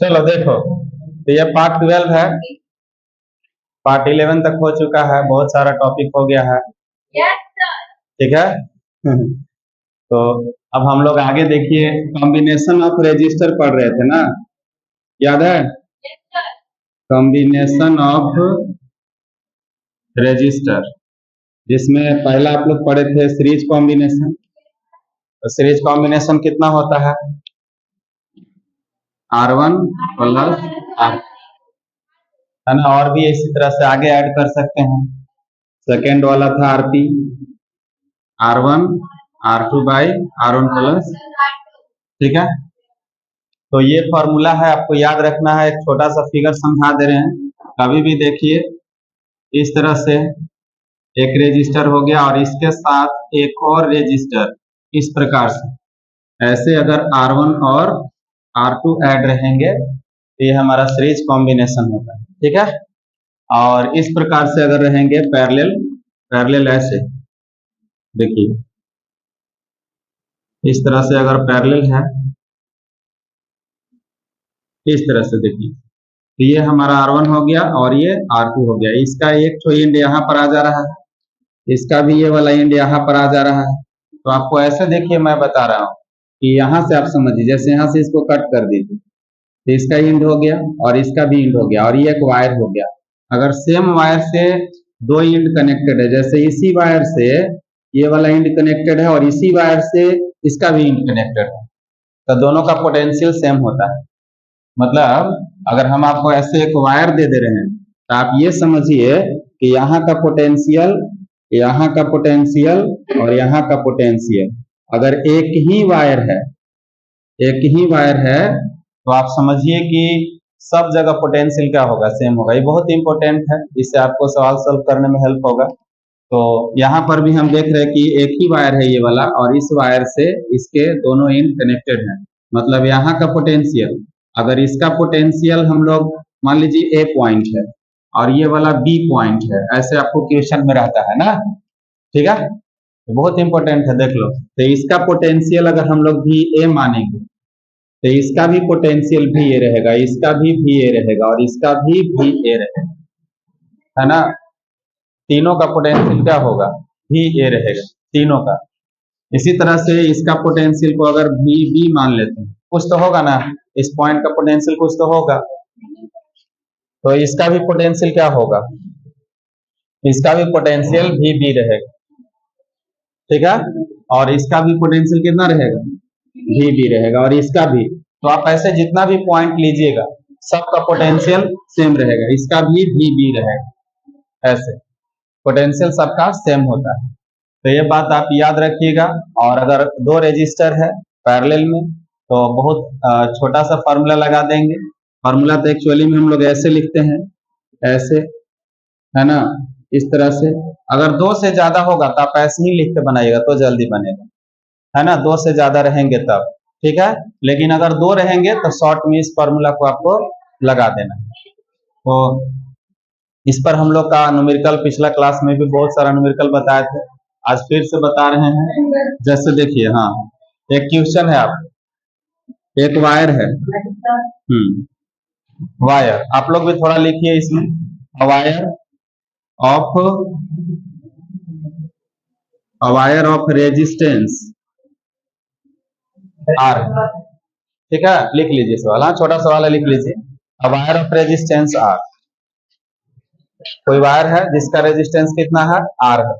चलो देखो, तो ये पार्ट 12 है। पार्ट 11 तक हो चुका है, बहुत सारा टॉपिक हो गया है। ठीक है। तो अब हम लोग आगे देखिए, कॉम्बिनेशन ऑफ रजिस्टर पढ़ रहे थे ना, याद है? कॉम्बिनेशन ऑफ रजिस्टर, जिसमें पहला आप लोग पढ़े थे सीरीज कॉम्बिनेशन। तो सीरीज कॉम्बिनेशन कितना होता है? R1 प्लस R, है ना? और भी इसी तरह से आगे ऐड कर सकते हैं। सेकेंड वाला था RP, R1 R2 by R1 plus, ठीक है। तो ये फॉर्मूला है, आपको याद रखना है। एक छोटा सा फिगर समझा दे रहे हैं, कभी भी देखिए इस तरह से एक रजिस्टर हो गया और इसके साथ एक और रजिस्टर, इस प्रकार से ऐसे अगर R1 और R2 ऐड रहेंगे तो ये हमारा सीरीज कॉम्बिनेशन होता है, ठीक है। और इस प्रकार से अगर रहेंगे पैरेलल, पैरेलल ऐसे देखिए, इस तरह से अगर पैरेलल है, इस तरह से देखिए, तो ये हमारा R1 हो गया और ये R2 हो गया। इसका एक तो एंड यहाँ पर आ जा रहा है, इसका भी ये वाला एंड यहाँ पर आ जा रहा है। तो आपको ऐसे देखिए, मैं बता रहा हूँ कि यहाँ से आप समझिए, जैसे यहाँ से इसको कट कर दीजिए तो इसका एंड हो गया और इसका भी एंड हो गया और ये एक वायर हो गया। अगर सेम वायर से दो एंड कनेक्टेड है, जैसे इसी वायर से ये वाला एंड कनेक्टेड है और इसी वायर से इसका भी एंड कनेक्टेड है, तो दोनों का पोटेंशियल सेम होता है। मतलब अगर हम आपको ऐसे एक वायर दे दे रहे हैं तो आप ये समझिए कि यहाँ का पोटेंशियल, यहाँ का पोटेंशियल और यहाँ का पोटेंशियल अगर एक ही वायर है, एक ही वायर है, तो आप समझिए कि सब जगह पोटेंशियल क्या होगा? सेम होगा। ये बहुत इंपॉर्टेंट है, इससे आपको सवाल सॉल्व करने में हेल्प होगा। तो यहाँ पर भी हम देख रहे हैं कि एक ही वायर है ये वाला और इस वायर से इसके दोनों एंड कनेक्टेड हैं। मतलब यहाँ का पोटेंशियल, अगर इसका पोटेंशियल हम लोग मान लीजिए A पॉइंट है और ये वाला B पॉइंट है, ऐसे आपको क्वेश्चन में रहता है ना, ठीक है। तो बहुत इंपॉर्टेंट है, देख लो। तो इसका पोटेंशियल अगर हम लोग VA मानेंगे तो इसका भी पोटेंशियल VA रहेगा, इसका भी VA रहेगा और इसका भी VA रहेगा, है ना। तीनों का पोटेंशियल क्या होगा? VA रहेगा, तीनों का। इसी तरह से इसका पोटेंशियल को अगर VB मान लेते हैं, कुछ तो होगा ना, इस पॉइंट का पोटेंशियल कुछ तो होगा, तो इसका भी पोटेंशियल क्या होगा? इसका भी पोटेंशियल VB रहेगा, ठीक है। और इसका भी पोटेंशियल कितना रहेगा? VB रहेगा और इसका भी। तो आप ऐसे जितना भी पॉइंट लीजिएगा सबका पोटेंशियल सेम रहेगा, इसका भी VB रहेगा, ऐसे पोटेंशियल सबका सेम होता है। तो ये बात आप याद रखिएगा। और अगर दो रेजिस्टर है पैरेलल में तो बहुत छोटा सा फार्मूला लगा देंगे। फार्मूला तो एक्चुअली में हम लोग ऐसे लिखते हैं, ऐसे, है ना, इस तरह से। अगर दो से ज्यादा होगा तो आप ऐसे ही लिख के बनाइएगा तो जल्दी बनेगा, है ना। दो से ज्यादा रहेंगे तब, ठीक है। लेकिन अगर दो रहेंगे तो शॉर्ट में इस फार्मूला को आपको लगा देना। तो इस पर हम लोग का न्यूमेरिकल पिछला क्लास में भी बहुत सारा न्यूमेरिकल बताए थे, आज फिर से बता रहे हैं। जैसे देखिए, हाँ, एक क्वेश्चन है, आप एक वायर है, वायर, आप लोग भी थोड़ा लिखिए इसमें, वायर ऑफ रेजिस्टेंस R, ठीक है। लिख लीजिए सवाल, हाँ, छोटा सवाल है, लिख लीजिए। वायर ऑफ रेजिस्टेंस R, कोई वायर है जिसका रेजिस्टेंस कितना है? R है,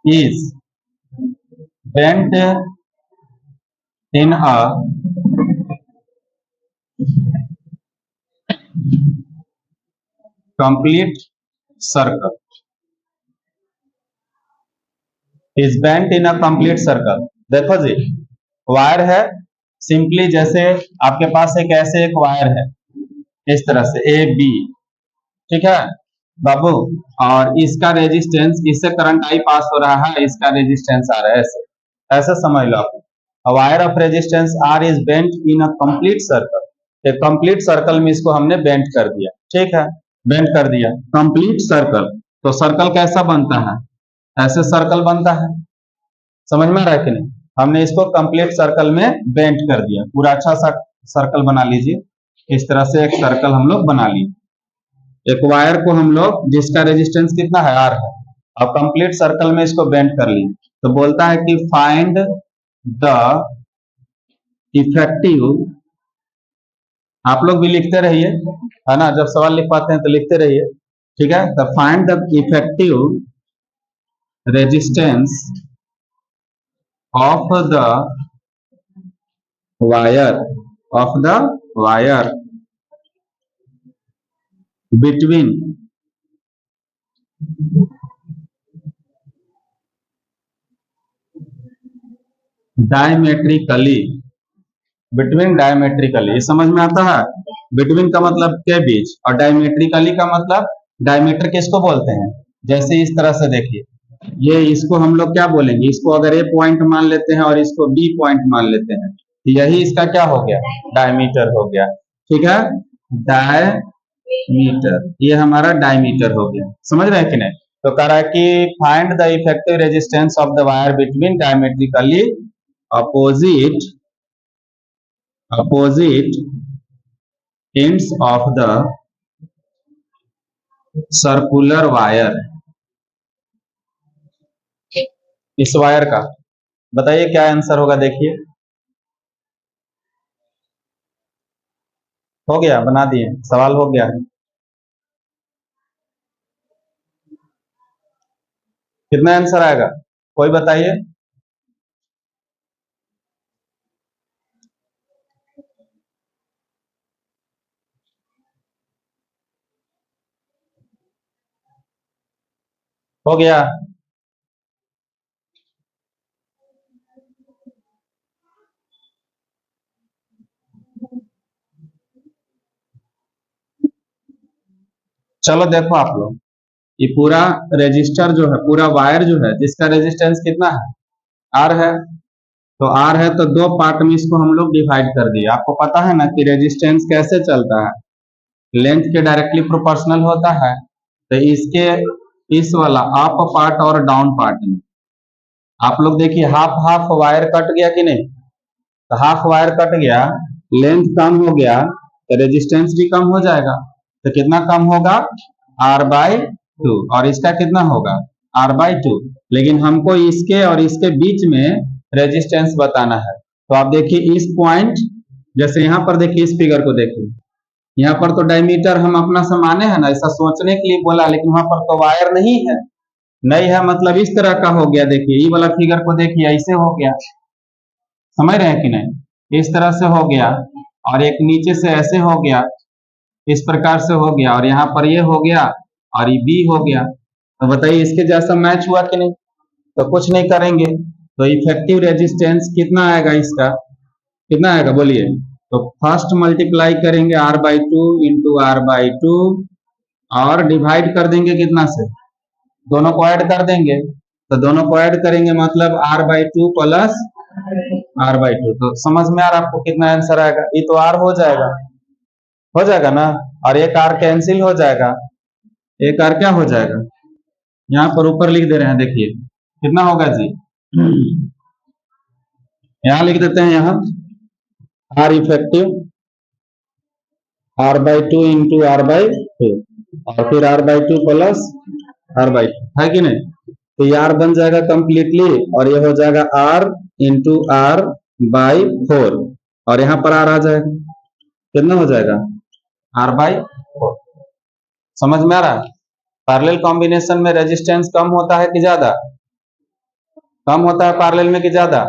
is bent in a complete circle, is bent in a complete circle. देखो जी, वायर है, सिंपली जैसे आपके पास एक ऐसे एक वायर है इस तरह से AB, ठीक है बाबू, और इसका रेजिस्टेंस, इससे करंट I पास हो रहा है, इसका रेजिस्टेंस R है, ऐसे ऐसे समझ लो आप। Wire of resistance R is bent in a complete circle, एक कंप्लीट सर्कल में इसको हमने बेंट कर दिया, ठीक है, बेंट कर दिया कंप्लीट सर्कल। तो सर्कल कैसा बनता है? ऐसे सर्कल बनता है। समझ में आ रहा है कि नहीं? हमने इसको कंप्लीट सर्कल में बेंट कर दिया, पूरा अच्छा सा सर्कल बना लीजिए। इस तरह से एक सर्कल हम लोग बना लिए। एक वायर को हम लोग, जिसका रेजिस्टेंस कितना है, आर है, अब कंप्लीट सर्कल में इसको बेंट कर लिए। तो बोलता है कि फाइंड द इफेक्टिव, आप लोग भी लिखते रहिए, है ना, जब सवाल लिख पाते हैं तो लिखते रहिए, ठीक है। The find the effective resistance of the wire, of the wire between diametrically, between diametrically, ये समझ में आता है? बिटवीन का मतलब के बीच, और डायमेट्रिकली का मतलब, डायमीटर किसको बोलते हैं? जैसे इस तरह से देखिए, ये इसको हम लोग क्या बोलेंगे, इसको अगर ए पॉइंट मान लेते हैं और इसको बी पॉइंट मान लेते हैं, तो यही इसका क्या हो गया, डायमीटर हो गया, ठीक है। डायमीटर, ये हमारा डायमीटर हो गया। समझ रहे हैं कि नहीं? तो कह रहा है कि find the effective resistance of the wire between diametrically opposite ends of the circular wire. इस वायर का बताइए क्या आंसर होगा, देखिए। हो गया, बना दिए, सवाल हो गया। कितना आंसर आएगा, कोई बताइए। हो गया। चलो देखो आप लोग, ये पूरा रेजिस्टर जो है, पूरा वायर जो है, जिसका रेजिस्टेंस कितना है, आर है। तो आर है तो दो पार्ट में इसको हम लोग डिवाइड कर दिए। आपको पता है ना कि रेजिस्टेंस कैसे चलता है, लेंथ के डायरेक्टली प्रोपोर्शनल होता है। तो इसके इस वाला अप पार्ट और डाउन पार्ट में आप लोग देखिए, हाफ हाफ वायर कट गया कि नहीं? तो हाफ वायर कट गया, लेंथ कम हो गया, तो रेजिस्टेंस भी कम हो जाएगा। तो कितना कम होगा, R/2, और इसका कितना होगा, R/2। लेकिन हमको इसके और इसके बीच में रेजिस्टेंस बताना है। तो आप देखिए इस पॉइंट, जैसे यहाँ पर देखिए, इस फिगर को देखिए, यहाँ पर तो डायमीटर हम अपना से माने हैं ना, ऐसा सोचने के लिए बोला, लेकिन वहां पर तो वायर नहीं है, नहीं है मतलब इस तरह का हो गया। देखिए ये वाला फिगर को देखिए, ऐसे हो गया, समझ रहे हैं कि नहीं? इस तरह से हो गया, और एक नीचे से ऐसे हो गया, इस प्रकार से हो गया, और यहाँ पर ये हो गया, और ये बी हो गया। तो बताइए इसके जैसा मैच हुआ कि नहीं? तो कुछ नहीं करेंगे, तो इफेक्टिव रेजिस्टेंस कितना आएगा, इसका कितना आएगा बोलिए। तो फर्स्ट मल्टीप्लाई करेंगे R/2 इंटू R/2, और डिवाइड कर देंगे कितना से, दोनों को ऐड कर देंगे। तो दोनों को ऐड करेंगे मतलब R/2 प्लस R/2। तो समझ में आ रहा आपको कितना आंसर आएगा? ये तो R हो जाएगा ना, और एक R कैंसिल हो जाएगा, एक R क्या हो जाएगा, यहाँ पर ऊपर लिख दे रहे हैं, देखिए कितना होगा जी, यहाँ लिख देते हैं, यहाँ R effective R/2 into R/2, और फिर R/2 प्लस R/2, है कि नहीं? तो ये R बन जाएगा कंप्लीटली, और ये हो जाएगा R इंटू R/4, और यहाँ पर R आ जाएगा, कितना हो जाएगा, R/4। समझ में आ रहा है? पैरेलल कॉम्बिनेशन में रेजिस्टेंस कम होता है कि ज्यादा, कम होता है पैरेलल में कि ज्यादा?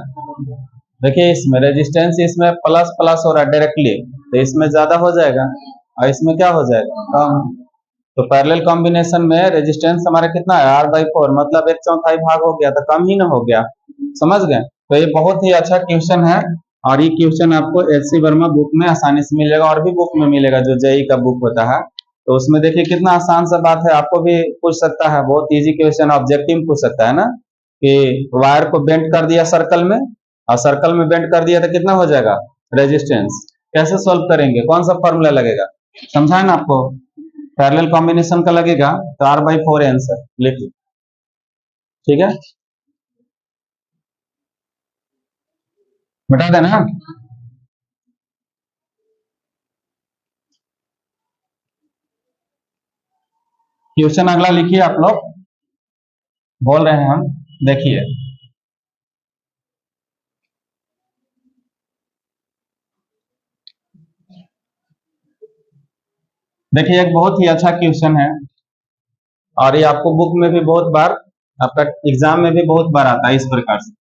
देखिए इसमें रेजिस्टेंस, इसमें प्लस प्लस हो रहा है डायरेक्टली, तो इसमें ज्यादा हो जाएगा, और इसमें क्या हो जाएगा, कम। तो पैरेलल कॉम्बिनेशन में रेजिस्टेंस हमारा कितना है, R/4, मतलब 1/4 भाग हो गया, तो कम ही ना हो गया। समझ गए? तो ये बहुत ही अच्छा क्वेश्चन है, और ये क्वेश्चन आपको HC वर्मा बुक में आसानी से मिलेगा, और भी बुक में मिलेगा जो JEE का बुक होता है। तो उसमें देखिए कितना आसान सा बात है, आपको भी पूछ सकता है, बहुत इजी क्वेश्चन, ऑब्जेक्टिव पूछ सकता है ना, कि वायर को बेंड कर दिया सर्कल में, और सर्कल में बेंड कर दिया तो कितना हो जाएगा रेजिस्टेंस, कैसे सॉल्व करेंगे, कौन सा फॉर्मूला लगेगा, समझा है ना आपको? पैरेलल कॉम्बिनेशन का लगेगा, तो R/4 आंसर लिखिए। ठीक है, बता देना। क्वेश्चन अगला लिखिए आप लोग, बोल रहे हैं हम, देखिए। देखिए एक बहुत ही अच्छा क्वेश्चन है और ये आपको बुक में भी बहुत बार, आपका एग्जाम में भी बहुत बार आता है इस प्रकार से।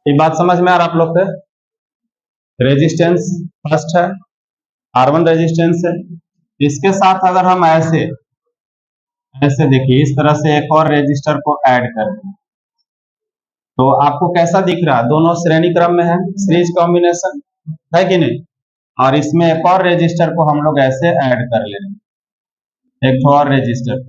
ये बात समझ में आ रहा आप लोग के? रेजिस्टेंस फर्स्ट है, R1 रेजिस्टेंस है, इसके साथ अगर हम ऐसे ऐसे देखिए इस तरह से एक और रेजिस्टर को ऐड कर दें तो आपको कैसा दिख रहा है? दोनों श्रेणी क्रम में है, सीरीज कॉम्बिनेशन है कि नहीं? और इसमें एक और रेजिस्टर को हम लोग ऐसे ऐड कर ले रहे हैं, एक और रेजिस्टर,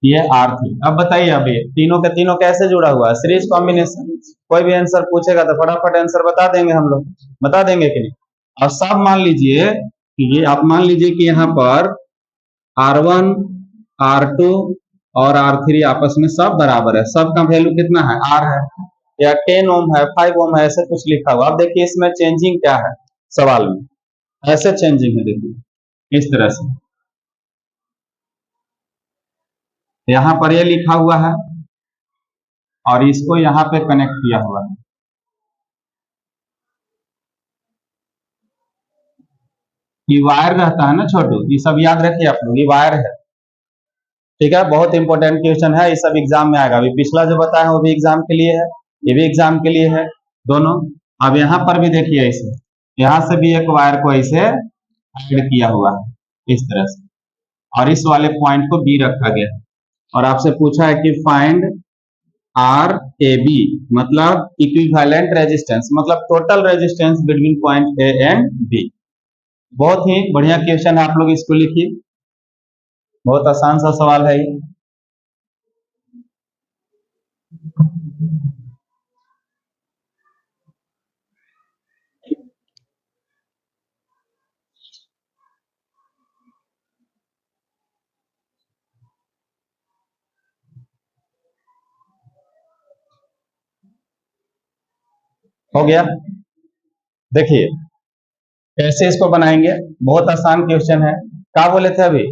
ये R3। अब बताइए, अभी तीनों के तीनों कैसे जुड़ा हुआ है? Series combination. कोई भी आंसर पूछेगा तो फटाफट आंसर बता देंगे हम लोग, बता देंगे कि नहीं? और सब मान लीजिए कि ये, आप मान लीजिए कि यहाँ पर R1, R2 और R3 आपस में सब बराबर है, सबका वैल्यू कितना है? R है, या 10 ओम है, 5 ओम है, ऐसे कुछ लिखा हुआ। अब देखिए इसमें चेंजिंग क्या है सवाल में, ऐसे चेंजिंग है, देखिए इस तरह से यहाँ पर ये लिखा हुआ है और इसको यहाँ पे कनेक्ट किया हुआ है। ये वायर रहता है ना छोटू, ये सब याद रखिए आप लोग, ये वायर है, ठीक है। बहुत इंपॉर्टेंट क्वेश्चन है, ये सब एग्जाम में आएगा। अभी पिछला जो बताया वो भी एग्जाम के लिए है, ये भी एग्जाम के लिए है, दोनों। अब यहाँ पर भी देखिए, इसे यहाँ से भी एक वायर को ऐसे ऐड किया हुआ है इस तरह से, और इस वाले पॉइंट को बी रखा गया है। और आपसे पूछा है कि फाइंड आर ए बी, मतलब इक्विवेलेंट रेजिस्टेंस, मतलब total resistance between point A and B. बहुत ही बढ़िया क्वेश्चन है, आप लोग इसको लिखिए, बहुत आसान सा सवाल है ये। हो गया, देखिए कैसे इसको बनाएंगे, बहुत आसान क्वेश्चन है। क्या बोले थे अभी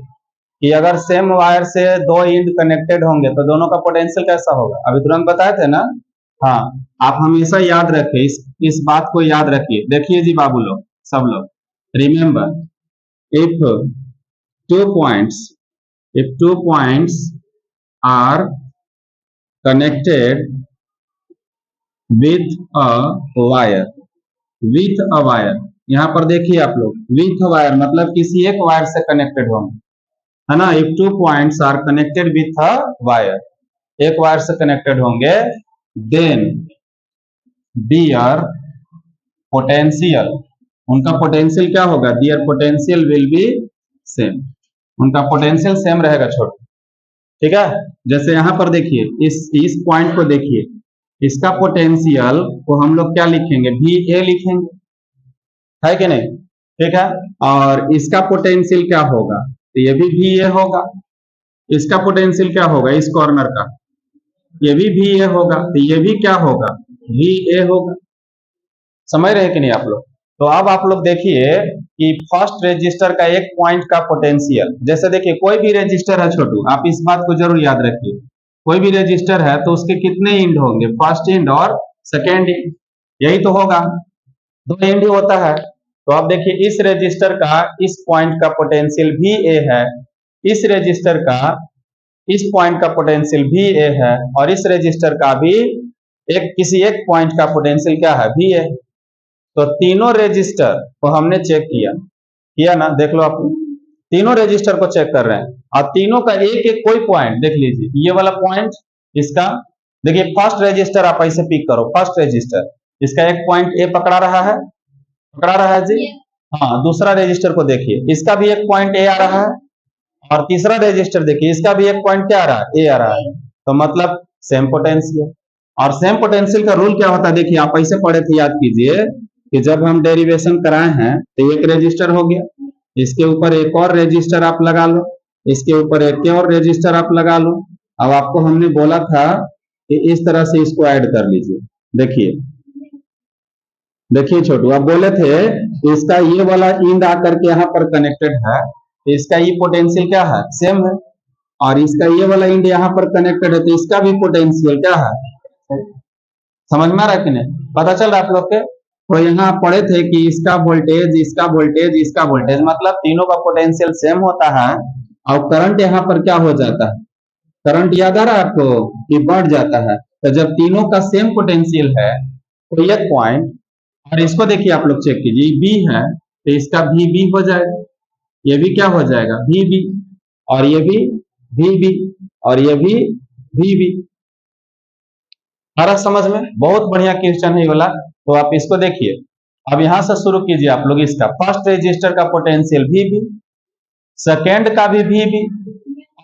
कि अगर सेम वायर से दो इंड कनेक्टेड होंगे तो दोनों का पोटेंशियल कैसा होगा? अभी तुरंत बताए थे ना। हाँ, आप हमेशा याद रखें, इस बात को याद रखिए। देखिए जी बाबू लोग, सब लोग, remember, if two points if two points are connected with a wire, with a wire, यहाँ पर देखिए आप लोग, विथ वायर मतलब किसी एक वायर से कनेक्टेड होंगे, है ना। If two points are connected with a wire, एक वायर से कनेक्टेड होंगे, देन दियर पोटेंशियल, उनका पोटेंशियल क्या होगा? Their potential will be same, उनका पोटेंशियल सेम रहेगा छोटे, ठीक है। जैसे यहाँ पर देखिए, इस पॉइंट को देखिए, इसका पोटेंशियल को हम लोग क्या लिखेंगे? वी ए लिखेंगे, है कि नहीं? ठीक है, और इसका पोटेंशियल क्या होगा? तो ये भी वी ए होगा। इसका पोटेंशियल क्या होगा? इस कॉर्नर का, ये भी वी ए होगा, तो ये भी क्या होगा? वी ए होगा। समझ रहे हैं कि नहीं आप लोग? तो अब आप लोग देखिए कि फर्स्ट रेजिस्टर का एक पॉइंट का पोटेंशियल, जैसे देखिए कोई भी रेजिस्टर है छोटू, आप इस बात को जरूर याद रखिए, कोई भी रेजिस्टर है तो उसके कितने इंड होंगे? फर्स्ट इंड और सेकेंड इंड, यही तो होगा, दो इंड ही होता है। तो आप देखिए इस रेजिस्टर का इस पॉइंट का पोटेंशियल भी ए है, इस रेजिस्टर का इस पॉइंट का पोटेंशियल भी ए है, और इस रेजिस्टर का भी किसी एक पॉइंट का पोटेंशियल क्या है? भी है। तो तीनों रेजिस्टर को हमने चेक किया ना, देख लो आप, तीनों रेजिस्टर को चेक कर रहे हैं, और तीनों का एक एक कोई पॉइंट देख लीजिए, ये वाला पॉइंट, इसका देखिए फर्स्ट रेजिस्टर आप ऐसे पिक करो, फर्स्ट रेजिस्टर, इसका एक पॉइंट ए पकड़ा रहा है जी। हाँ, दूसरा रेजिस्टर को देखिए, इसका भी एक पॉइंट ए आ रहा है, और तीसरा रेजिस्टर देखिए, इसका भी एक पॉइंट क्या आ रहा है? ए आ रहा है। तो मतलब सेम पोटेंशियल, और सेम पोटेंशियल का रूल क्या होता है? देखिए आप ऐसे पढ़े थे, याद कीजिए कि जब हम डेरिवेशन कराए हैं तो एक रजिस्टर हो गया, इसके ऊपर एक और रजिस्टर आप लगा लो, इसके ऊपर एक और रजिस्टर आप लगा लो। अब आपको हमने बोला था कि इस तरह से इसको ऐड कर लीजिए। देखिए देखिए छोटू, आप बोले थे इसका ये वाला इंड आकर के यहाँ पर कनेक्टेड है, तो इसका ये पोटेंशियल क्या है, सेम है। और इसका ये वाला इंड यहाँ पर कनेक्टेड है, तो इसका भी पोटेंशियल क्या है। समझ में आ रहा है कि नहीं, पता चल रहा है आप लोग के। तो यहाँ पढ़े थे कि इसका वोल्टेज, इसका वोल्टेज, इसका वोल्टेज, मतलब तीनों का पोटेंशियल सेम होता है। और करंट यहाँ पर क्या हो जाता है, करंट याद आ रहा है आपको कि बढ़ जाता है। तो जब तीनों का सेम पोटेंशियल है तो एक पॉइंट, और इसको देखिए आप लोग चेक कीजिए, बी है तो इसका भी बी हो जाएगा, ये भी क्या हो जाएगा, भी बी, और ये भी बी, और ये भी बी। आ रहा समझ में, बहुत बढ़िया क्वेश्चन है ये वाला। तो आप इसको देखिए, अब यहां से शुरू कीजिए आप लोग। इसका फर्स्ट रजिस्टर का पोटेंशियल भी, सेकेंड का भी,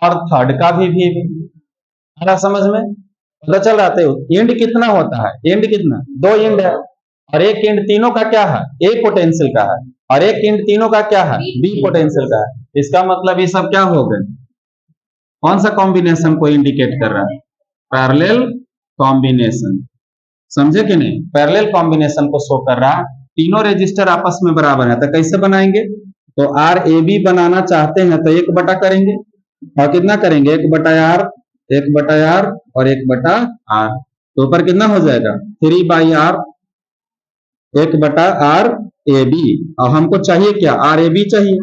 और थर्ड का भी। आ रहा समझ में, पता चल रहा था। एंड कितना होता है, एंड कितना, दो एंड है, और एक एंड तीनों का क्या है, ए पोटेंशियल का है, और एक एंड तीनों का क्या है, बी पोटेंशियल का है। इसका मतलब ये सब क्या हो गए, कौन सा कॉम्बिनेशन को इंडिकेट कर रहा है, पैरेलल कॉम्बिनेशन। समझे कि नहीं, पैरेलल कॉम्बिनेशन को शो कर रहा है। तीनों रजिस्टर आपस में बराबर है, तो कैसे बनाएंगे, तो आर ए बी बनाना चाहते हैं तो एक बटा करेंगे, और कितना करेंगे, एक बटा आर, एक बटा आर, और एक बटा आर। तो ऊपर कितना हो जाएगा, 3/r, एक बटा आर ए बी। और हमको चाहिए क्या, आर ए बी चाहिए,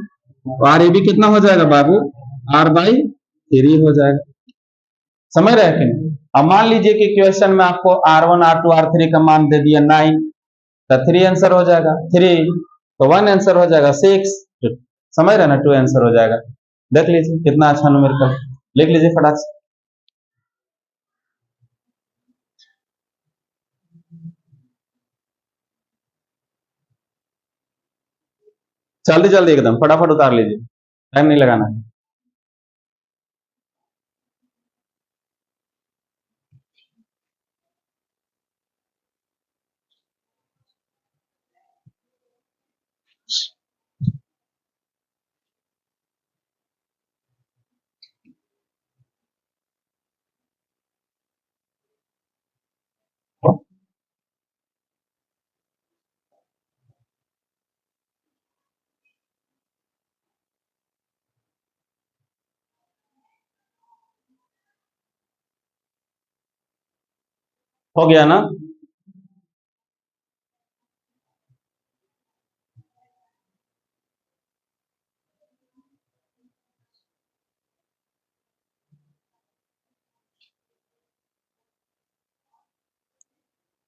तो आर ए बी कितना हो जाएगा बाबू, r/3 हो जाएगा। समझ रहे हैं कि नहीं। अब मान लीजिए कि क्वेश्चन में आपको R1 R2 R3 का मान दे दिया 9, तो 3 आंसर हो जाएगा, 3 तो 1 आंसर हो जाएगा, 6। समझ रहे ना, 2 आंसर हो जाएगा। देख लीजिए कितना अच्छा न्यूमेरिकल, लिख लीजिए फटाक से। जल्दी जल्दी एकदम फटाफट उतार लीजिए, टाइम नहीं लगाना है। हो गया ना,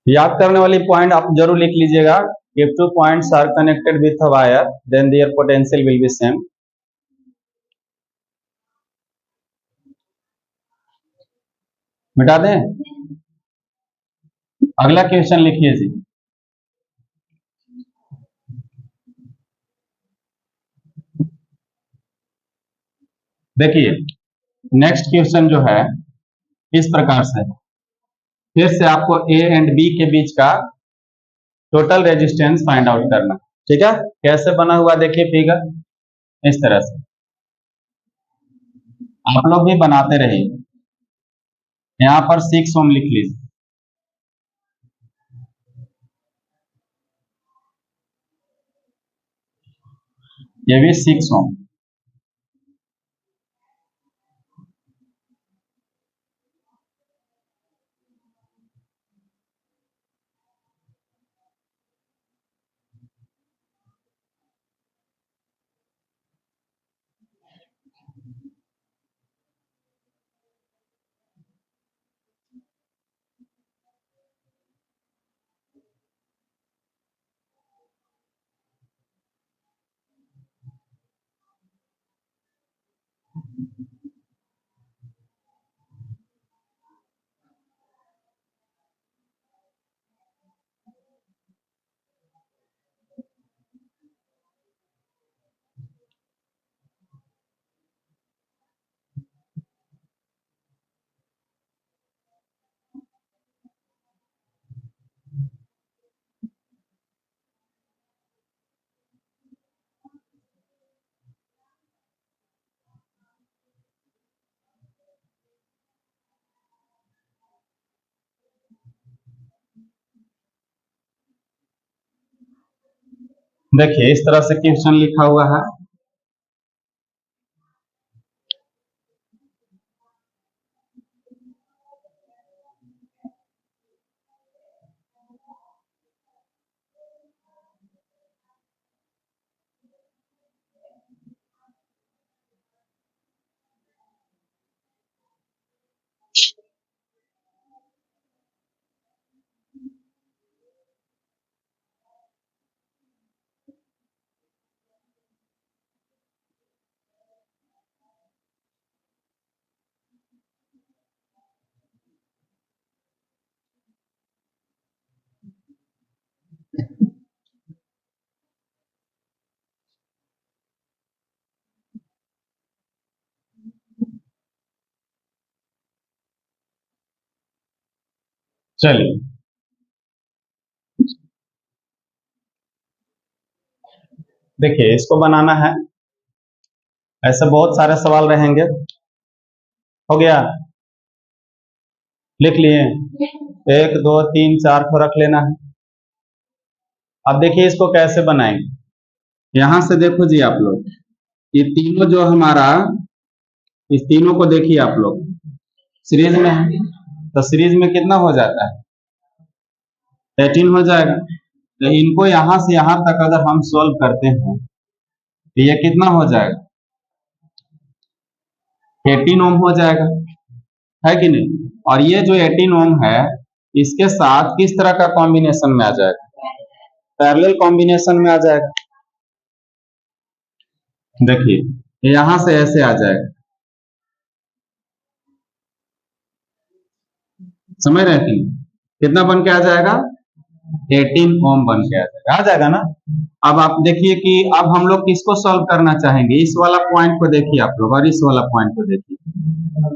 याद करने वाली पॉइंट आप जरूर लिख लीजिएगा। If two points are connected with a wire then their potential will be same. मिटा दें, अगला क्वेश्चन लिखिए जी। देखिए नेक्स्ट क्वेश्चन जो है इस प्रकार से, फिर से आपको ए एंड बी के बीच का टोटल रेजिस्टेंस फाइंड आउट करना। ठीक है, कैसे बना हुआ देखिए फिगर, इस तरह से आप लोग भी बनाते रहिए। यहाँ पर 6 ओम लिख लीजिए, ये भी 6 ओम। देखिए इस तरह से क्वेश्चन लिखा हुआ है। चलिए देखिए इसको बनाना है। ऐसे बहुत सारे सवाल रहेंगे। हो गया, लिख लिए? 1 2 3 4 को रख लेना है। अब देखिए इसको कैसे बनाएंगे। यहां से देखो जी आप लोग, ये तीनों जो हमारा, इस तीनों को देखिए आप लोग सीरीज में है, तो सीरीज में कितना हो जाता है? 18 हो जाएगा। तो इनको यहां से यहां तक अगर हम सॉल्व करते हैं तो ये कितना हो जाएगा? 18 ओम हो जाएगा, है कि नहीं? और ये जो 18 ओम है, इसके साथ किस तरह का कॉम्बिनेशन में आ जाएगा? पैरेलल कॉम्बिनेशन में आ जाएगा। देखिए यहां से ऐसे आ जाएगा, समझ रहे हैं कि नहीं? कितना बन के आ जाएगा? 18 ओम बन के आ जाएगा ना। अब आप देखिए कि अब हम लोग किसको सॉल्व करना चाहेंगे। इस वाला पॉइंट को देखिए आप लोग, और इस वाला पॉइंट को देखिए।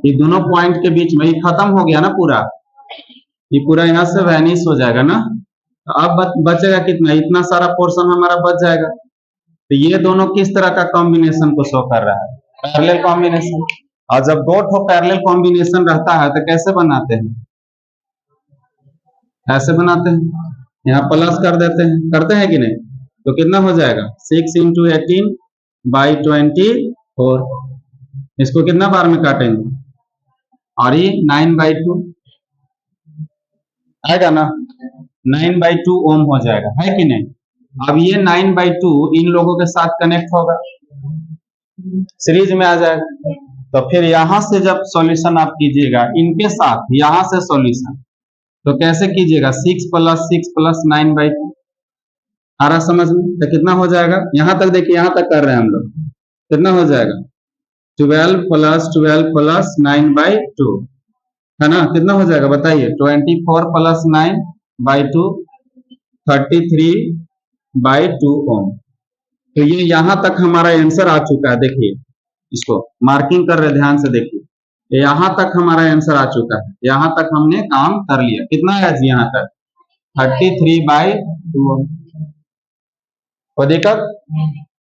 ये दोनों पॉइंट के बीच में ये खत्म हो गया ना पूरा, ये पूरा यहाँ से वैनिश हो जाएगा ना। तो अब बचेगा कितना? इतना सारा पोर्शन हमारा बच जाएगा। तो ये दोनों किस तरह का कॉम्बिनेशन को शो कर रहा है? Parallel combination. और जब दो ठो पैरेलल कॉम्बिनेशन रहता है तो कैसे बनाते हैं? ऐसे बनाते हैं, यहाँ प्लस कर देते हैं, करते हैं कि नहीं? तो कितना हो जाएगा? 6 इंटू 18/24। इसको कितना बार में काटेंगे? और ये 9/2 आएगा ना। 9/2 ओम हो जाएगा, है कि नहीं? अब ये 9/2 इन लोगों के साथ कनेक्ट होगा, सीरीज में आ जाएगा। तो फिर यहां से जब सॉल्यूशन आप कीजिएगा इनके साथ, यहां से सॉल्यूशन तो कैसे कीजिएगा? 6 + 6 + 9/2 आ रहा समझ में? तो कितना हो जाएगा? यहां तक देखिए, यहां तक कर रहे हैं हम लोग। कितना हो जाएगा? 12 + 12 + 9/2 है ना। कितना हो जाएगा बताइए? 24 + 9/2 33/2 ओम। तो ये यहां तक हमारा आंसर आ चुका है। देखिए इसको मार्किंग कर रहे, ध्यान से देखिए। यहां तक हमारा आंसर आ चुका है, यहां तक हमने काम कर लिया। कितना है जी यहां तक? 33/2 ओम। कोई दिक्कत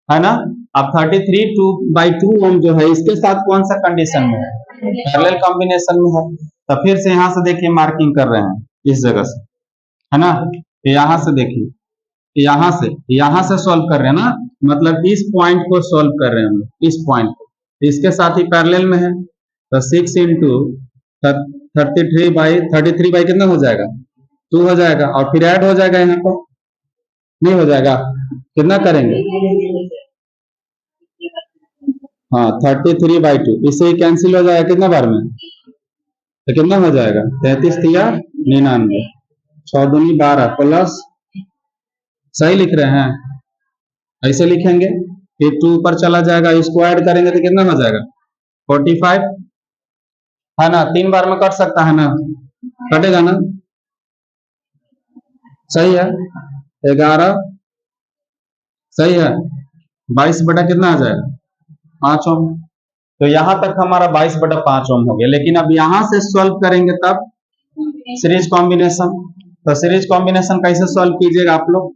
है ना। अब 33/2 ओम जो है, इसके साथ कौन सा कंडीशन में है? पैरेलल कॉम्बिनेशन में है। तो फिर से यहां से देखिए मार्किंग कर रहे हैं इस जगह से, है ना। यहां से देखिए, यहां से सॉल्व कर रहे हैं ना, मतलब इस पॉइंट को सॉल्व कर रहे हैं हम लोग, इस पॉइंट को। इसके साथ ही पैरेलल में है। तो 6 इंटू 33/33 कितना हो जाएगा? 2 हो जाएगा। और फिर ऐड हो जाएगा, यहाँ पर नहीं हो जाएगा? कितना करेंगे? हाँ 33/2, इससे ही कैंसिल हो जाएगा कितना बार में? तो कितना हो जाएगा? 33 तिया 99, 6 दूनी 12 प्लस, सही लिख रहे हैं? ऐसे लिखेंगे, फिर 2 ऊपर चला जाएगा, इसको ऐड करेंगे तो कितना हो जाएगा? 45 है ना। 3 बार में कट सकता है ना, कटेगा ना। सही है। 11 सही है। 22 बटा कितना आ जाएगा? 5 ओम। तो यहां तक हमारा 22/5 ओम हो गया। लेकिन अब यहां से सॉल्व करेंगे तब सीरीज कॉम्बिनेशन। तो सीरीज कॉम्बिनेशन कैसे सॉल्व कीजिएगा आप लोग?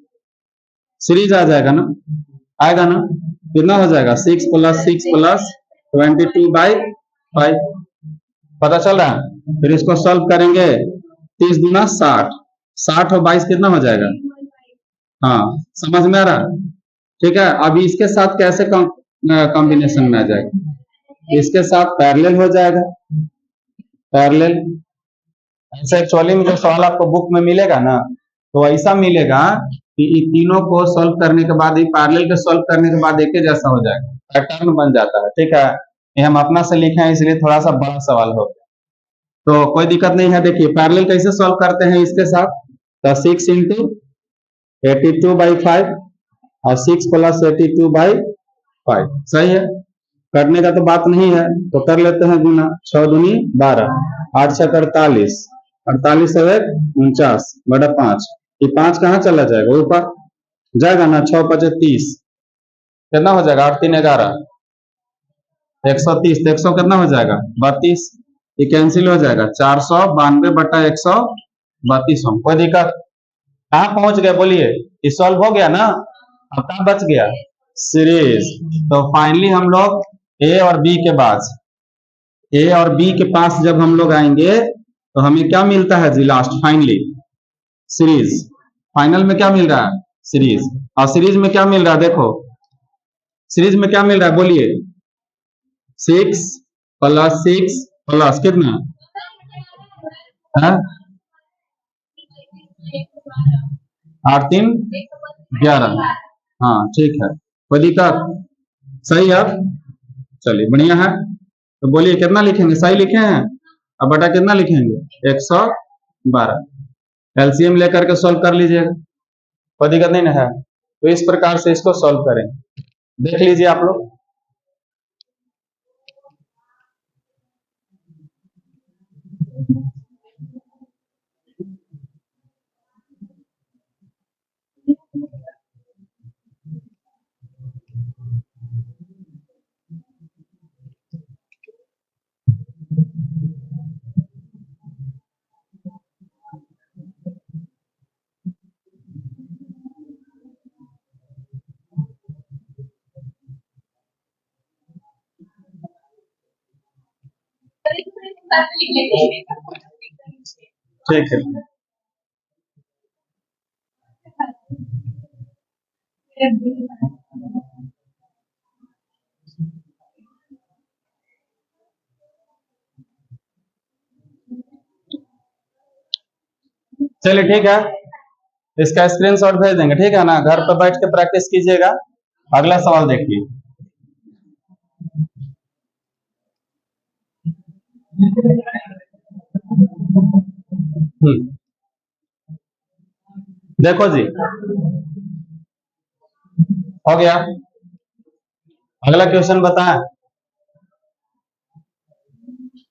सीरीज आ जाएगा ना, आएगा ना। कितना हो जाएगा? 6 + 6 + 22/5 पता चल रहा है। फिर इसको सॉल्व करेंगे, 30 दूना 60, 60 और 22 कितना हो जाएगा? हाँ समझ में आ रहा है। ठीक है। अब इसके साथ कैसे कॉम्बिनेशन में आ जाएगा, इसके साथ पैरेलल हो जाएगा, पैरेलल। ऐसा एक्चुअली में जो सवाल आपको बुक में मिलेगा ना, तो ऐसा मिलेगा कि इन तीनों को सॉल्व करने के बाद, पैरेलल के सॉल्व करने के बाद एक ही जैसा हो जाएगा, पैटर्न बन जाता है। ठीक है, ये हम अपना से लिखे हैं इसलिए थोड़ा सा बड़ा सवाल हो गया, तो कोई दिक्कत नहीं है। देखिए पैरेलल कैसे सॉल्व करते हैं इसके साथ, तो 6 इंटू 82/5 और 6 प्लस 82/5, सही है। करने का तो बात नहीं है, तो कर लेते हैं गुना। 6 दूनी 12, 8 छक 48, 48 से 49/5, ये 5 कहाँ चला जाएगा, ऊपर जाएगा ना। 6 5 30, कितना हो जाएगा, 8 3 11, 130, तो 100 कितना हो जाएगा, 32, ये कैंसिल हो जाएगा। 492/132। कोई दिक्कत, कहाँ पहुंच गए बोलिए, ये सॉल्व हो गया ना। अब कहाँ बच गया, सीरीज। तो फाइनली हम लोग ए और बी के पास, ए और बी के पास जब हम लोग आएंगे तो हमें क्या मिलता है जी, लास्ट फाइनली सीरीज। फाइनल में क्या मिल रहा है, सीरीज। और सीरीज में क्या मिल रहा है, देखो सीरीज में क्या मिल रहा है बोलिए, 6 प्लस 6 प्लस कितना है, 8 3 11। हाँ ठीक है, कोई दिक्कत, सही है। चलिए बढ़िया है, तो बोलिए कितना लिखेंगे, सही लिखे हैं। अब बटा कितना लिखेंगे, 112। एलसीएम लेकर के सॉल्व कर लीजिएगा, कोई दिक्कत नहीं ना है। तो इस प्रकार से इसको सॉल्व करें, देख लीजिए आप लोग। ठीक है, चलिए ठीक है, इसका स्क्रीनशॉट भेज देंगे, ठीक है ना। घर पर बैठ के प्रैक्टिस कीजिएगा। अगला सवाल देखिए, देखो जी हो गया। अगला क्वेश्चन बताएं,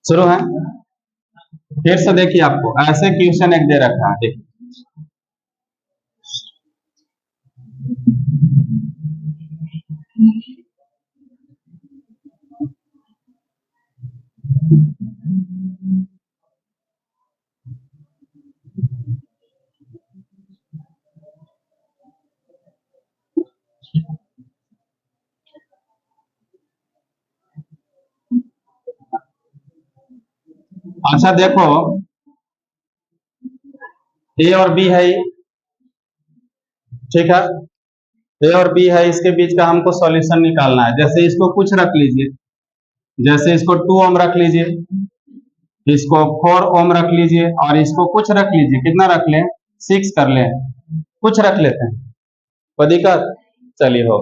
शुरू है। फिर से देखिए, आपको ऐसे क्वेश्चन एक दे रखा है, देखिए अच्छा देखो, ए और बी है, ठीक है। ए और बी है, इसके बीच का हमको सॉल्यूशन निकालना है। जैसे इसको कुछ रख लीजिए, जैसे इसको 2 ओम रख लीजिए, इसको 4 ओम रख लीजिए, और इसको कुछ रख लीजिए, कितना रख लें, 6 कर लें, कुछ रख लेते हैं, कोई दिक्कत। चलिए हो,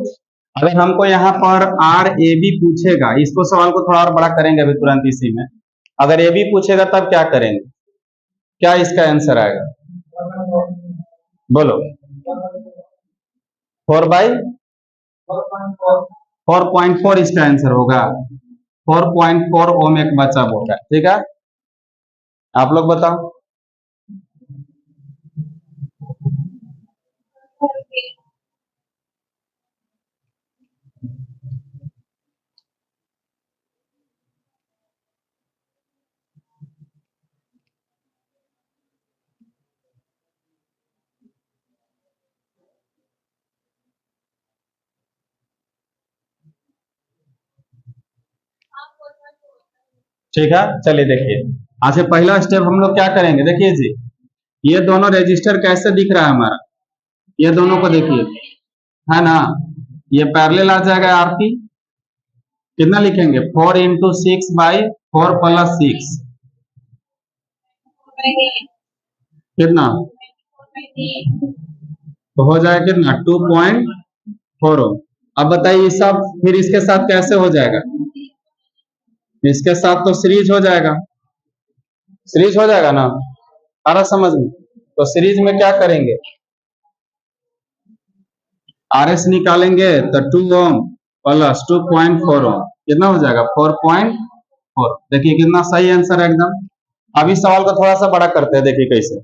अगर हमको यहाँ पर आर ए बी पूछेगा, इसको सवाल को थोड़ा और बड़ा करेंगे अभी तुरंत इसी में। अगर ए बी पूछेगा तब क्या करेंगे, क्या इसका आंसर आएगा, बोलो। 4/4.4 इसका आंसर होगा। 4.4 ओम एक बचा बोल रहा है, ठीक है। आप लोग बताओ, ठीक है। चलिए देखिए, आज से पहला स्टेप हम लोग क्या करेंगे, देखिए जी, ये दोनों रजिस्टर कैसे दिख रहा है हमारा, ये दोनों को देखिए, है ना। ये पैरेलल आ जाएगा आरपी, कितना लिखेंगे 4 इंटू 6/4 प्लस 6 कितना, तो हो जाएगा कितना 2.4 ओम। अब बताइए सब फिर इसके साथ कैसे हो जाएगा, इसके साथ तो सीरीज हो जाएगा, सीरीज हो जाएगा ना, आ रहा समझ में। तो सीरीज में क्या करेंगे, आरएस निकालेंगे तो 2 ओम प्लस 2.4 ओम कितना हो जाएगा 4.4। देखिए कितना सही आंसर है एकदम। अब इस सवाल को थोड़ा सा बड़ा करते हैं, देखिए कैसे।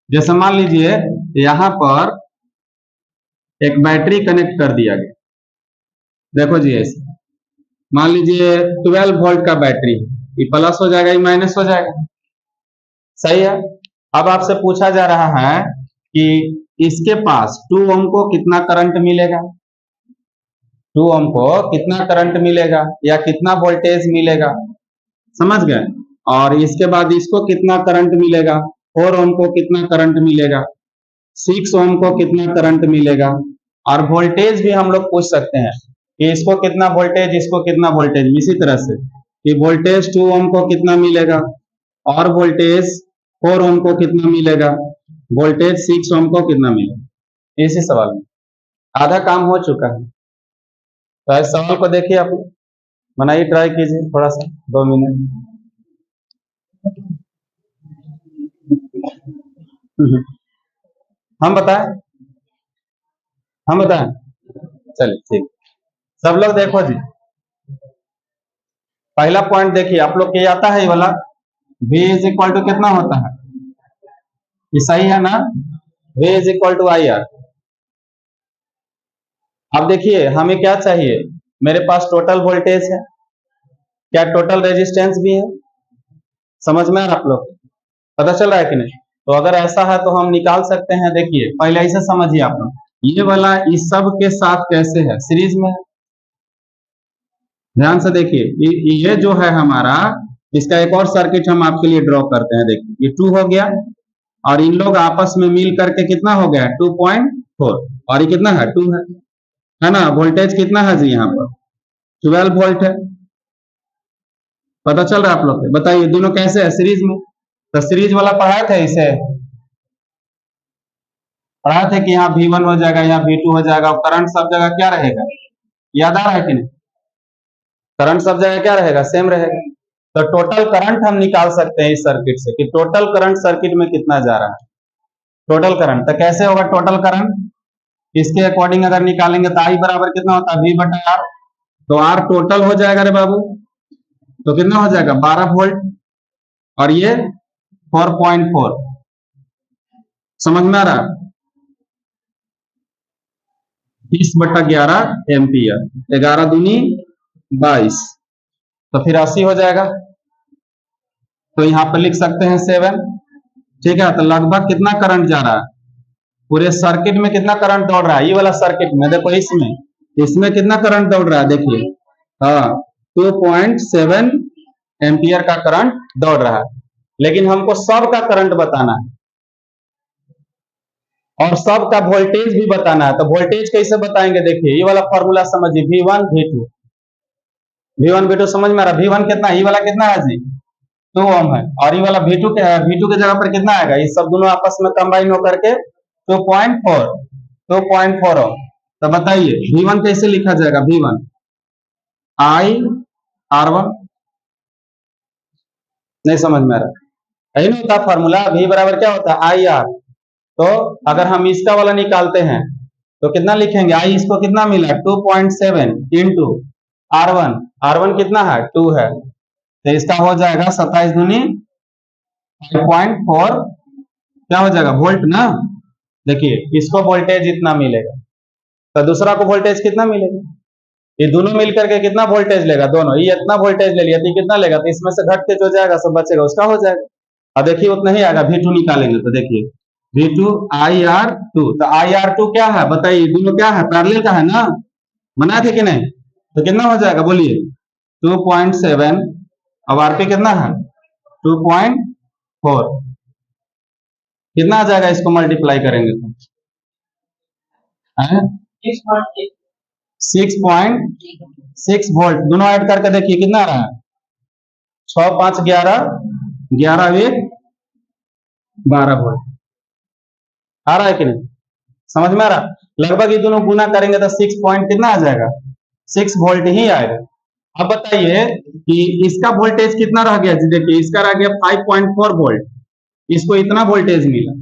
जैसे मान लीजिए यहां पर एक बैटरी कनेक्ट कर दिया गया, देखो जी ऐसे मान लीजिए 12 वोल्ट का बैटरी, ये प्लस हो जाएगा, ये माइनस हो जाएगा, सही है। अब आपसे पूछा जा रहा है कि इसके पास 2 ओम को कितना करंट मिलेगा, 2 ओम को कितना करंट मिलेगा या कितना वोल्टेज मिलेगा, समझ गए। और इसके बाद इसको कितना करंट मिलेगा, 4 ओम को कितना करंट मिलेगा, 6 ओम को कितना करंट मिलेगा। और वोल्टेज भी हम लोग पूछ सकते हैं कि इसको कितना वोल्टेज, इसको कितना वोल्टेज, इसी तरह से कि वोल्टेज 2 ओम को कितना मिलेगा और वोल्टेज 4 ओम को कितना मिलेगा, वोल्टेज 6 ओम को कितना मिलेगा। इसी सवाल में आधा काम हो चुका है। तो इस सवाल को देखिए, आप बनाइए, ट्राई कीजिए थोड़ा सा 2 मिनट। हम बताएं, हम बताएं, चलिए ठीक। सब लोग देखो जी, पहला पॉइंट देखिए, आप लोग के आता है ये वाला V इज इक्वल टू कितना होता है, ये सही है ना, V is equal to IR। अब देखिए हमें क्या चाहिए, मेरे पास टोटल वोल्टेज है, क्या टोटल रेजिस्टेंस भी है, समझ में आ रहा आप लोग, पता चल रहा है कि नहीं। तो अगर ऐसा है तो हम निकाल सकते हैं। देखिए पहले ऐसे समझिए आप लोग, ये वाला इस सब के साथ कैसे है, सीरीज में है। ध्यान से देखिए, ये जो है हमारा, इसका एक और सर्किट हम आपके लिए ड्रॉ करते हैं। देखिए ये 2 हो गया और इन लोग आपस में मिल करके कितना हो गया 2.4, और ये कितना है 2 है ना। वोल्टेज कितना है जी यहाँ पर 12 वोल्ट है, पता चल रहा है आप लोग को। बताइए दोनों कैसे है सीरीज में, तो सीरीज वाला पढ़ाए थे, इसे पढ़ाए थे कि यहाँ V1 हो जाएगा, यहाँ V2 हो जाएगा, और करंट सब जगह क्या रहेगा, याद आ रहा है कि नहीं, करंट सब जगह क्या रहेगा, सेम रहेगा। तो टोटल करंट हम निकाल सकते हैं इस सर्किट से कि टोटल करंट सर्किट में कितना जा रहा है, टोटल करंट। तो कैसे होगा टोटल करंट, इसके अकॉर्डिंग अगर निकालेंगे तो I बराबर कितना होता है V/R, तो R टोटल हो जाएगा रे बाबू, तो कितना हो जाएगा 12 वोल्ट, और ये 4.4, समझ में आ रहा, 30/11 एम्पियर, 11 दूनी 22, तो फिर 80 हो जाएगा। तो यहाँ पर लिख सकते हैं 7, ठीक है। तो लगभग कितना करंट जा रहा है, पूरे सर्किट में कितना करंट दौड़ रहा है, ये वाला सर्किट में देखो, इसमें कितना करंट दौड़ रहा है, देखिए हाँ 2.7 एम्पियर का करंट दौड़ रहा है। लेकिन हमको सब का करंट बताना है और सब का वोल्टेज भी बताना है। तो वोल्टेज कैसे बताएंगे, देखिए ये वाला फॉर्मूला समझिए, V1 V2, V1 V2 समझ में आ रहा। V1 कितना, ये वाला कितना है जी 2 ओम है, और ये वाला V2 के जगह पर कितना आएगा, ये सब दोनों आपस में कंबाइन होकर के 2.4 ओम। तो बताइए V1 कैसे लिखा जाएगा, V1 IR1, नहीं समझ में आ रहा, यही नहीं होता फॉर्मूला, V बराबर क्या होता है IR। तो अगर हम इसका वाला निकालते हैं तो कितना लिखेंगे, I इसको कितना मिला 2.7 इंटू R1 कितना है 2 है, तो इसका हो जाएगा 27 दूनी 5.4, क्या हो जाएगा वोल्ट ना। देखिए इसको वोल्टेज इतना मिलेगा, तो दूसरा को वोल्टेज कितना मिलेगा, ये दोनों मिलकर के कितना वोल्टेज लेगा, दोनों ये इतना वोल्टेज ले लिया, तो कितना लेगा, तो इसमें से घट के जो जाएगा सब बचेगा उसका हो जाएगा। अब देखिए उतना ही आएगा, V2 निकालेंगे तो देखिए V2 IR2, तो IR2 क्या है बताइए, दोनों क्या है पैरेलल का है ना, बनाए थे कि नहीं, तो कितना हो जाएगा बोलिए 2.7, अब RP कितना है 2.4, कितना आ जाएगा इसको मल्टीप्लाई करेंगे तो 6.6 वोल्ट, दोनों ऐड करके देखिए कितना आ रहा है, 6 5 11, 11 1 12 वोल्ट आ रहा है कि नहीं, समझ में आ रहा, लगभग ये दोनों गुना करेंगे तो 6 पॉइंट कितना आ जाएगा, 6 वोल्ट ही आएगा। अब बताइए कि इसका वोल्टेज कितना रह गया जी, देखिए इसका रह गया 5.4 वोल्ट, इसको इतना वोल्टेज मिला,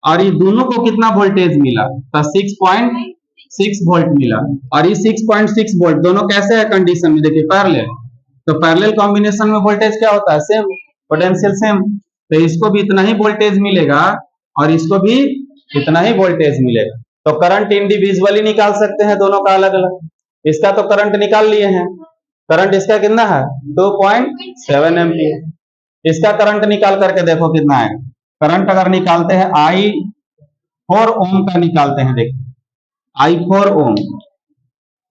और ये दोनों को कितना वोल्टेज मिला, तो 6.6 वोल्ट मिला, और ये 6.6 वोल्ट दोनों कैसे है कंडीशन में, देखिए पैरेलल, तो पैरेलल कॉम्बिनेशन में वोल्टेज क्या होता है, सेम, पोटेंशियल सेम, तो इसको भी इतना ही वोल्टेज मिलेगा और इसको भी इतना ही वोल्टेज मिलेगा, तो करंट इंडिविजुअली निकाल सकते हैं दोनों का अलग अलग, इसका तो करंट निकाल लिए हैं, करंट इसका कितना है 2.7 एम्पियर, इसका करंट निकाल करके देखो कितना है, करंट अगर निकालते हैं आई 4 ओम का निकालते हैं, देखिए आई 4 ओम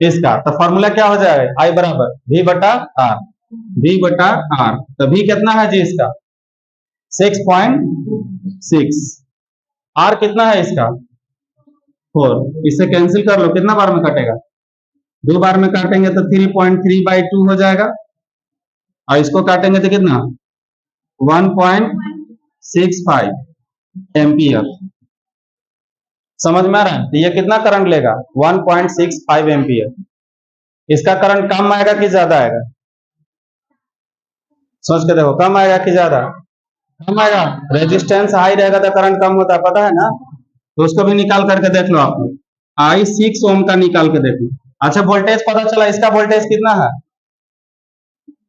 इसका, तो फॉर्मूला क्या हो जाएगा, आई बराबर वी बटा आर, वी बटा आर, तो वी कितना है जी इसका 6.6, आर कितना है इसका 4, इसे कैंसिल कर लो, कितना बार में कटेगा, 2 बार में काटेंगे तो 3.3/2 हो जाएगा, और इसको काटेंगे तो कितना 1.65 एम्पियर, समझ में आ रहा है, तो ये कितना करंट लेगा 1.65 एम्पियर, इसका करंट कम आएगा कि ज्यादा आएगा, सोच के देखो, कम आएगा कि ज्यादा, कम आएगा, रेजिस्टेंस हाई रहेगा तो करंट कम होता है, पता है ना, तो उसको भी निकाल करके देख लो आप, आई 6 ओम का निकाल के देख लो, अच्छा वोल्टेज पता चला, इसका वोल्टेज कितना है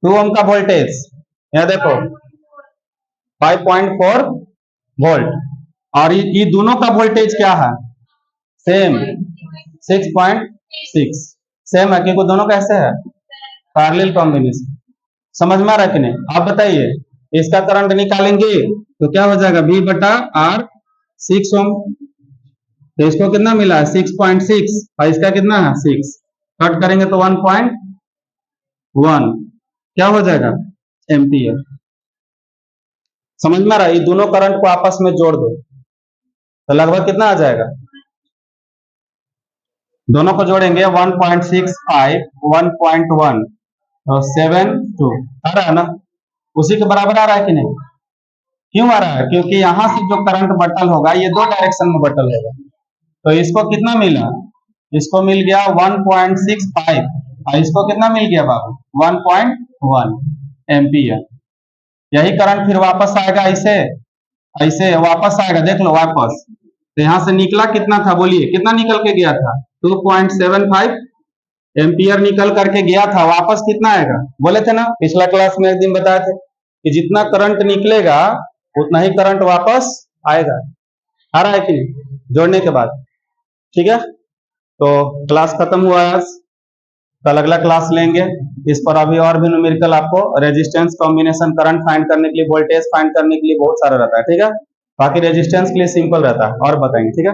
2 ओम का वोल्टेज, यह देखो 5.4 वोल्ट, और ये दोनों का वोल्टेज क्या है सेम 6.6, सेम है क्योंकि दोनों कैसे है पैरेलल कॉम्बिनेशन, समझ में आ रहा है कि नहीं, आप बताइए इसका करंट निकालेंगे तो क्या हो जाएगा V बटा R 6 ओम, तो इसको कितना मिला है 6.6, और इसका कितना है 6, कट करेंगे तो 1.1 क्या हो जाएगा एम्पियर, समझ में आ रहा है, ये दोनों करंट को आपस में जोड़ दो तो लगभग कितना आ जाएगा, दोनों को जोड़ेंगे 1.65 1.1 और 7.2 आ रहा है ना, उसी के बराबर आ रहा है कि नहीं, क्यों आ रहा है, क्योंकि यहां से जो करंट बटल होगा ये 2 डायरेक्शन में बटल होगा, तो इसको कितना मिला, इसको मिल गया 1.65, और इसको कितना मिल गया बाबू 1.1 एम्पियर, यही करंट फिर वापस आएगा, ऐसे ऐसे वापस आएगा, देख लो वापस, तो यहां से निकला कितना था, बोलिए कितना निकल के गया था 2.75 एम्पियर निकल करके गया था, वापस कितना आएगा, बोले थे ना पिछला क्लास में एक दिन बताए थे कि जितना करंट निकलेगा उतना ही करंट वापस आएगा, आ रहा है कि नहीं जोड़ने के बाद, ठीक है, तो क्लास खत्म हुआ है, कल अगला क्लास लेंगे, इस पर अभी और भी न्यूमेरिकल आपको रेजिस्टेंस कॉम्बिनेशन करंट फाइंड करने के लिए, वोल्टेज फाइंड करने के लिए बहुत सारा रहता है, ठीक है, बाकी रेजिस्टेंस के लिए सिंपल रहता है और बताएंगे, ठीक है।